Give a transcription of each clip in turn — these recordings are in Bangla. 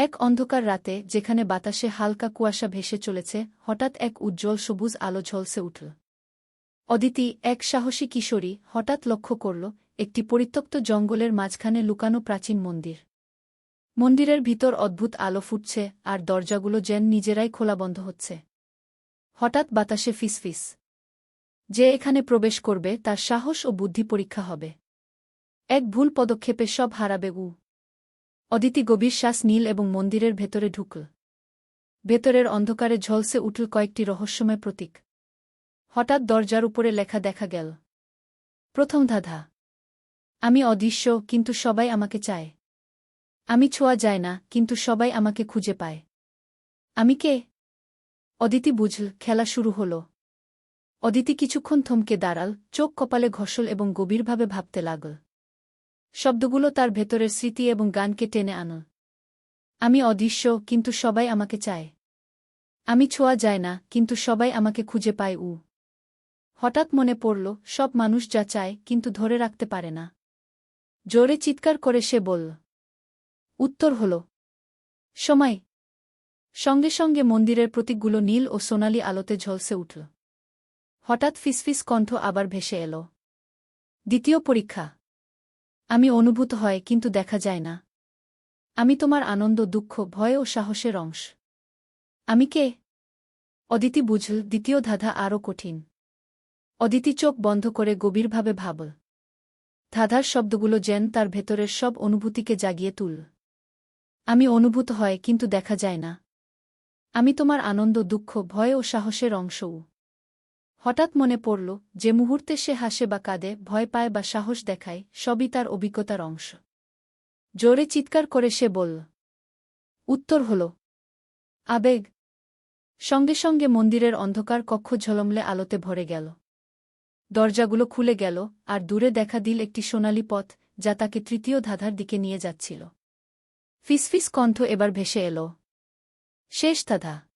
এক অন্ধকার রাতে যেখানে বাতাসে হালকা কুয়াশা ভেসে চলেছে, হঠাৎ এক উজ্জ্বল সবুজ আলো ঝলসে উঠল। অদিতি, এক সাহসী কিশোরী, হঠাৎ লক্ষ্য করল একটি পরিত্যক্ত জঙ্গলের মাঝখানে লুকানো প্রাচীন মন্দির। মন্দিরের ভিতর অদ্ভুত আলো ফুটছে, আর দরজাগুলো যেন নিজেরাই খোলা বন্ধ হচ্ছে। হঠাৎ বাতাসে ফিসফিস। যে এখানে প্রবেশ করবে তার সাহস ও বুদ্ধি পরীক্ষা হবে। এক ভুল পদক্ষেপে সব হারাবে উ। অদিতি গভীর শ্বাস নীল এবং মন্দিরের ভেতরে ঢুকল। ভেতরের অন্ধকারে ঝলসে উঠল কয়েকটি রহস্যময় প্রতীক। হঠাৎ দরজার উপরে লেখা দেখা গেল। প্রথম ধাঁধা। আমি অদৃশ্য, কিন্তু সবাই আমাকে চায়। আমি ছোঁয়া যায় না, কিন্তু সবাই আমাকে খুঁজে পায়। আমি কে? অদিতি বুঝল, খেলা শুরু হল। অদিতি কিছুক্ষণ থমকে দাঁড়াল, চোখ কপালে ঘষল এবং গভীরভাবে ভাবতে লাগল। শব্দগুলো তার ভেতরের স্মৃতি এবং গানকে টেনে আনল। আমি অদৃশ্য, কিন্তু সবাই আমাকে চায়। আমি ছোঁয়া যায় না, কিন্তু সবাই আমাকে খুঁজে পায় উ। হঠাৎ মনে পড়ল, সব মানুষ যা চায় কিন্তু ধরে রাখতে পারে না। জোরে চিৎকার করে সে বলল। উত্তর হল সময়। সঙ্গে সঙ্গে মন্দিরের প্রতীকগুলো নীল ও সোনালি আলোতে ঝলসে উঠল। হঠাৎ ফিসফিস কণ্ঠ আবার ভেসে এল। দ্বিতীয় পরীক্ষা। আমি অনুভূত হয় কিন্তু দেখা যায় না। আমি তোমার আনন্দ, দুঃখ, ভয় ও সাহসের অংশ। আমি কে? অদিতি বুঝল, দ্বিতীয় ধাঁধা আরও কঠিন। অদিতি চোখ বন্ধ করে গভীরভাবে ভাবল। ধাঁধার শব্দগুলো যেন তার ভেতরের সব অনুভূতিকে জাগিয়ে তুলল। আমি অনুভূত হয় কিন্তু দেখা যায় না। আমি তোমার আনন্দ, দুঃখ, ভয় ও সাহসের অংশও। হঠাৎ মনে পড়ল, যে মুহূর্তে সে হাসে বা কাঁদে, ভয় পায় বা সাহস দেখায়, সবই তার অভিজ্ঞতার অংশ। জোরে চিৎকার করে সে বলল। উত্তর হল আবেগ। সঙ্গে সঙ্গে মন্দিরের অন্ধকার কক্ষ ঝলমলে আলোতে ভরে গেল। দরজাগুলো খুলে গেল, আর দূরে দেখা দিল একটি সোনালি পথ, যা তাকে তৃতীয় ধাঁধার দিকে নিয়ে যাচ্ছিল। ফিসফিস কণ্ঠ এবার ভেসে এল। শেষ ধাঁধা।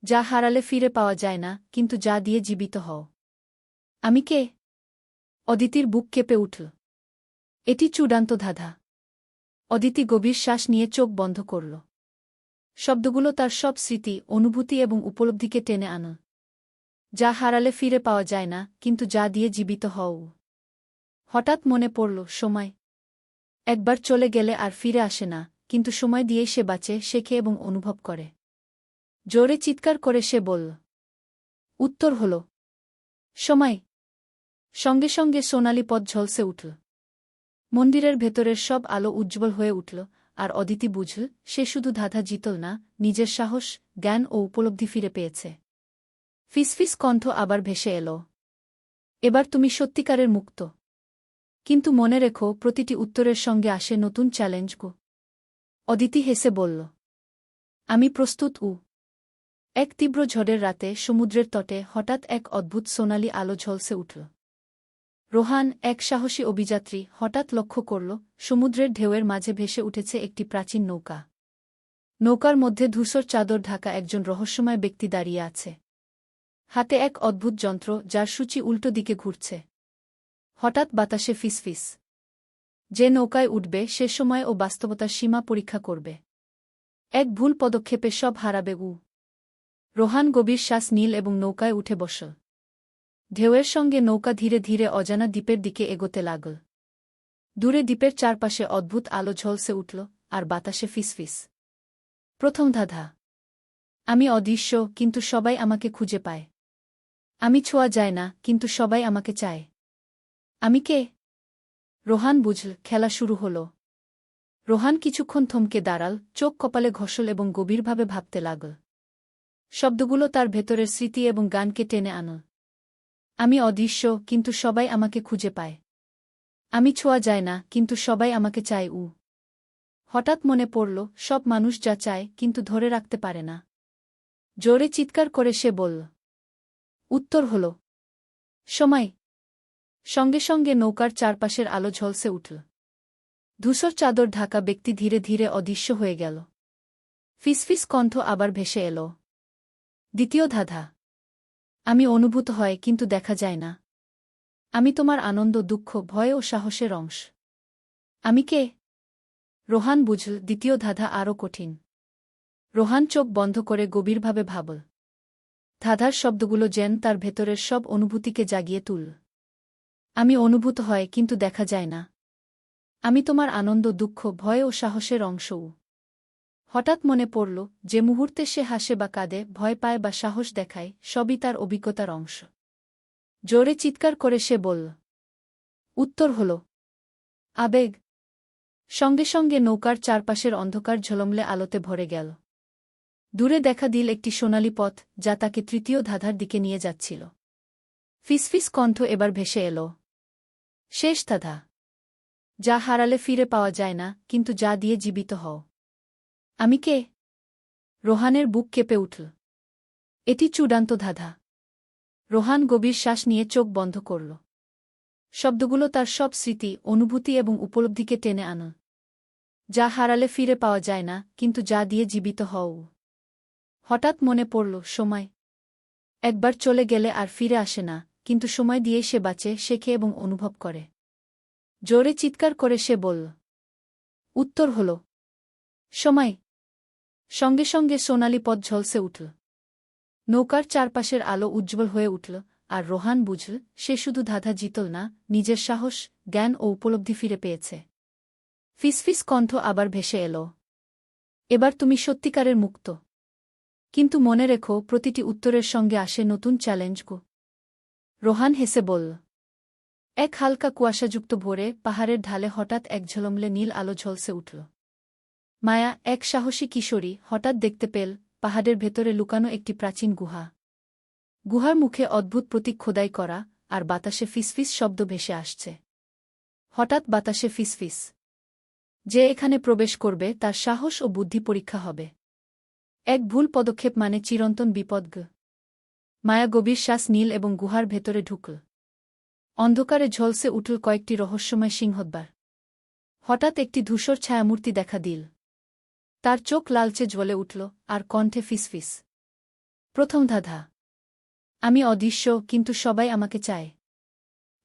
যা হারালে ফিরে পাওয়া যায় না, কিন্তু যা দিয়ে জীবিত হও। আমি কে? অদিতির বুক কেঁপে উঠল। এটি চূড়ান্ত ধাঁধা। অদিতি গভীর শ্বাস নিয়ে চোখ বন্ধ করল। শব্দগুলো তার সব স্মৃতি, অনুভূতি এবং উপলব্ধিকে টেনে আনল। যা হারালে ফিরে পাওয়া যায় না, কিন্তু যা দিয়ে জীবিত হও। হঠাৎ মনে পড়ল, সময়। একবার চলে গেলে আর ফিরে আসে না, কিন্তু সময় দিয়েই সে বাঁচে, শেখে এবং অনুভব করে। জোরে চিৎকার করে সে বলল। উত্তর হল সময়। সঙ্গে সঙ্গে সোনালি পথ ঝলসে উঠল। মন্দিরের ভেতরের সব আলো উজ্জ্বল হয়ে উঠল, আর অদিতি বুঝল, সে শুধু ধাঁধা জিতল না, নিজের সাহস, জ্ঞান ও উপলব্ধি ফিরে পেয়েছে। ফিসফিস কণ্ঠ আবার ভেসে এল। এবার তুমি সত্যিকারের মুক্ত। কিন্তু মনে রেখো, প্রতিটি উত্তরের সঙ্গে আসে নতুন চ্যালেঞ্জ গো। অদিতি হেসে বলল। আমি প্রস্তুত উ। এক তীব্র ঝড়ের রাতে সমুদ্রের তটে হঠাৎ এক অদ্ভুত সোনালি আলো ঝলসে উঠল। রোহান, এক সাহসী অভিযাত্রী, হঠাৎ লক্ষ্য করল, সমুদ্রের ঢেউয়ের মাঝে ভেসে উঠেছে একটি প্রাচীন নৌকা। নৌকার মধ্যে ধূসর চাদর ঢাকা একজন রহস্যময় ব্যক্তি দাঁড়িয়ে আছে। হাতে এক অদ্ভুত যন্ত্র, যার সূচি উল্টো দিকে ঘুরছে। হঠাৎ বাতাসে ফিসফিস। যে নৌকায় উঠবে সে সময় ও বাস্তবতার সীমা পরীক্ষা করবে। এক ভুল পদক্ষেপে সব হারাবে উ। রোহান গভীর শ্বাস নীল এবং নৌকায় উঠে বসল। ঢেউয়ের সঙ্গে নৌকা ধীরে ধীরে অজানা দ্বীপের দিকে এগোতে লাগল। দূরে দ্বীপের চারপাশে অদ্ভুত আলো ঝলসে উঠল, আর বাতাসে ফিসফিস। প্রথম ধাঁধা। আমি অদৃশ্য, কিন্তু সবাই আমাকে খুঁজে পায়। আমি ছোঁয়া যায় না, কিন্তু সবাই আমাকে চায়। আমি কে? রোহান বুঝল, খেলা শুরু হল। রোহান কিছুক্ষণ থমকে দাঁড়াল, চোখ কপালে ঘষল এবং গভীরভাবে ভাবতে লাগল। শব্দগুলো তার ভেতরের স্মৃতি এবং গানকে টেনে আনল। আমি অদৃশ্য, কিন্তু সবাই আমাকে খুঁজে পায়। আমি ছোঁয়া যায় না, কিন্তু সবাই আমাকে চায় উ। হঠাৎ মনে পড়ল, সব মানুষ যা চায় কিন্তু ধরে রাখতে পারে না। জোরে চিৎকার করে সে বলল। উত্তর হল সময়। সঙ্গে সঙ্গে নৌকার চারপাশের আলো ঝলসে উঠল। ধূসর চাদর ঢাকা ব্যক্তি ধীরে ধীরে অদৃশ্য হয়ে গেল। ফিসফিস কণ্ঠ আবার ভেসে এল। দ্বিতীয় ধাঁধা। আমি অনুভূত হয় কিন্তু দেখা যায় না। আমি তোমার আনন্দ, দুঃখ, ভয় ও সাহসের অংশ। আমি কে? রোহান বুঝল দ্বিতীয় ধাঁধা আরও কঠিন। রোহান চোখ বন্ধ করে গভীরভাবে ভাবল। ধাঁধার শব্দগুলো যেন তার ভেতরের সব অনুভূতিকে জাগিয়ে তুলল। আমি অনুভূত হয় কিন্তু দেখা যায় না। আমি তোমার আনন্দ, দুঃখ, ভয় ও সাহসের অংশও। হঠাৎ মনে পড়ল, যে মুহূর্তে সে হাসে বা কাঁদে, ভয় পায় বা সাহস দেখায়, সবই তার অভিজ্ঞতার অংশ। জোরে চিৎকার করে সে বলল। উত্তর হল আবেগ। সঙ্গে সঙ্গে নৌকার চারপাশের অন্ধকার ঝলমলে আলোতে ভরে গেল। দূরে দেখা দিল একটি সোনালি পথ, যা তাকে তৃতীয় ধাঁধার দিকে নিয়ে যাচ্ছিল। ফিসফিস কণ্ঠ এবার ভেসে এল। শেষ ধাঁধা। যা হারালে ফিরে পাওয়া যায় না, কিন্তু যা দিয়ে জীবিত হও। আমি কে? রোহানের বুক কেঁপে উঠল। এটি চূড়ান্ত ধাঁধা। রোহান গভীর শ্বাস নিয়ে চোখ বন্ধ করল। শব্দগুলো তার সব স্মৃতি, অনুভূতি এবং উপলব্ধিকে টেনে আনা। যা হারালে ফিরে পাওয়া যায় না, কিন্তু যা দিয়ে জীবিত হও। হঠাৎ মনে পড়ল, সময়। একবার চলে গেলে আর ফিরে আসে না, কিন্তু সময় দিয়েই সে বাঁচে, শেখে এবং অনুভব করে। জোরে চিৎকার করে সে বলল। উত্তর হল সময়। সঙ্গে সঙ্গে সোনালি পথ ঝলসে উঠল। নৌকার চারপাশের আলো উজ্জ্বল হয়ে উঠল, আর রোহান বুঝল সে শুধু ধাঁধা জিতল না, নিজের সাহস, জ্ঞান ও উপলব্ধি ফিরে পেয়েছে। ফিসফিস কণ্ঠ আবার ভেসে এল। এবার তুমি সত্যিকারের মুক্ত। কিন্তু মনে রেখো, প্রতিটি উত্তরের সঙ্গে আসে নতুন চ্যালেঞ্জ গো। রোহান হেসে বলল। এক হালকা কুয়াশাযুক্ত ভোরে পাহাড়ের ঢালে হঠাৎ এক ঝলমলে নীল আলো ঝলসে উঠল। মায়া, এক সাহসী কিশোরী, হঠাৎ দেখতে পেল পাহাড়ের ভেতরে লুকানো একটি প্রাচীন গুহা। গুহার মুখে অদ্ভুত প্রতীক খোদাই করা, আর বাতাসে ফিসফিস শব্দ ভেসে আসছে। হঠাৎ বাতাসে ফিসফিস। যে এখানে প্রবেশ করবে তার সাহস ও বুদ্ধি পরীক্ষা হবে। এক ভুল পদক্ষেপ মানে চিরন্তন বিপদ। মায়া গভীর শ্বাস নীল এবং গুহার ভেতরে ঢুকল। অন্ধকারে ঝলসে উঠল কয়েকটি রহস্যময় সিংহদ্বার। হঠাৎ একটি ধূসর ছায়ামূর্তি দেখা দিল। তার চোখ লালচে জ্বলে উঠল, আর কণ্ঠে ফিসফিস। প্রথম ধাঁধা। আমি অদৃশ্য, কিন্তু সবাই আমাকে চায়।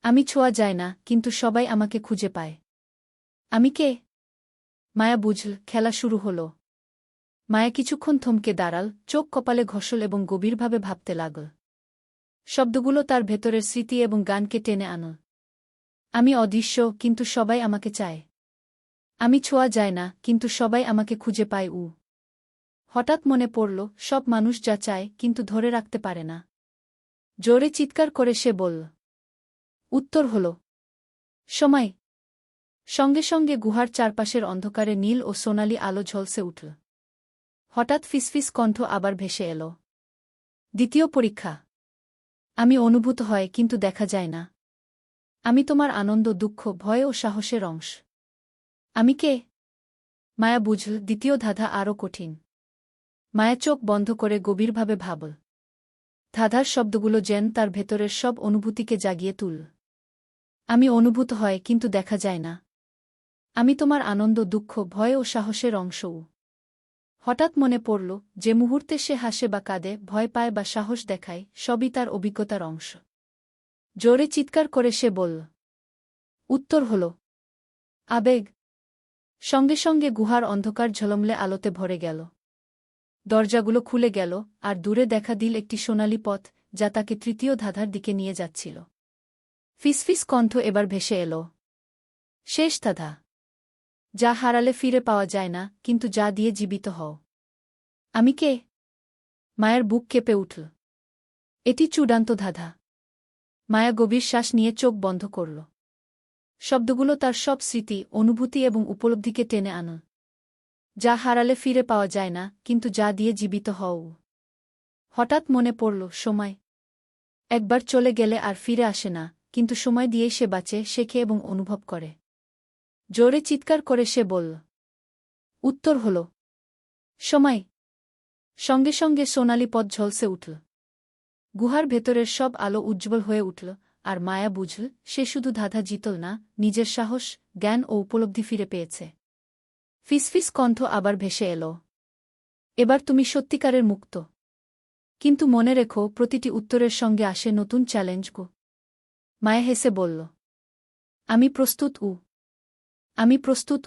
আমি ছোঁয়া যায় না, কিন্তু সবাই আমাকে খুঁজে পায়। আমি কে? মায়া বুঝল, খেলা শুরু হল। মায়া কিছুক্ষণ থমকে দাঁড়াল, চোখ কপালে ঘষল এবং গভীরভাবে ভাবতে লাগল। শব্দগুলো তার ভেতরের স্মৃতি এবং গানকে টেনে আনল। আমি অদৃশ্য, কিন্তু সবাই আমাকে চায়। আমি ছোঁয়া যায় না, কিন্তু সবাই আমাকে খুঁজে পায়। হঠাৎ মনে পড়ল, সব মানুষ যা চায় কিন্তু ধরে রাখতে পারে না। জোরে চিৎকার করে সে বলল। উত্তর হল সময়। সঙ্গে সঙ্গে গুহার চারপাশের অন্ধকারে নীল ও সোনালি আলো ঝলসে উঠল। হঠাৎ ফিসফিস কণ্ঠ আবার ভেসে এল। দ্বিতীয় পরীক্ষা। আমি অনুভূত হয় কিন্তু দেখা যায় না। আমি তোমার আনন্দ, দুঃখ, ভয় ও সাহসের অংশ। আমি কে? মায়া বুঝল দ্বিতীয় ধাঁধা আরও কঠিন। মায়া চোখ বন্ধ করে গভীরভাবে ভাবল। ধাঁধার শব্দগুলো যেন তার ভেতরের সব অনুভূতিকে জাগিয়ে তুলল। আমি অনুভূত হয় কিন্তু দেখা যায় না। আমি তোমার আনন্দ, দুঃখ, ভয় ও সাহসের অংশও। হঠাৎ মনে পড়ল, যে মুহূর্তে সে হাসে বা কাঁদে, ভয় পায় বা সাহস দেখায়, সবই তার অভিজ্ঞতার অংশ। জোরে চিৎকার করে সে বলল। উত্তর হল আবেগ। সঙ্গে সঙ্গে গুহার অন্ধকার ঝলমলে আলোতে ভরে গেল। দরজাগুলো খুলে গেল, আর দূরে দেখা দিল একটি সোনালি পথ, যা তাকে তৃতীয় ধাঁধার দিকে নিয়ে যাচ্ছিল। ফিসফিস কণ্ঠ এবার ভেসে এল। শেষ ধাঁধা। যা হারালে ফিরে পাওয়া যায় না, কিন্তু যা দিয়ে জীবিত হও। আমি কে? মায়ের বুক কেঁপে উঠল। এটি চূড়ান্ত ধাঁধা। মায়া গভীর শ্বাস নিয়ে চোখ বন্ধ করল। শব্দগুলো তার সব স্মৃতি, অনুভূতি এবং উপলব্ধিকে টেনে আনা। যা হারালে ফিরে পাওয়া যায় না, কিন্তু যা দিয়ে জীবিত হও। হঠাৎ মনে পড়ল, সময়। একবার চলে গেলে আর ফিরে আসে না, কিন্তু সময় দিয়েই সে বাঁচে, শেখে এবং অনুভব করে। জোরে চিৎকার করে সে বলল। উত্তর হল সময়। সঙ্গে সঙ্গে সোনালি পথ ঝলসে উঠল। গুহার ভেতরের সব আলো উজ্জ্বল হয়ে উঠল, আর মায়া বুঝল সে শুধু ধাঁধা জিতল না, নিজের সাহস, জ্ঞান ও উপলব্ধি ফিরে পেয়েছে। ফিসফিস কণ্ঠ আবার ভেসে এল। এবার তুমি সত্যিকারের মুক্ত। কিন্তু মনে রেখো, প্রতিটি উত্তরের সঙ্গে আসে নতুন চ্যালেঞ্জ গো। মায়া হেসে বলল। আমি প্রস্তুত। আমি প্রস্তুত।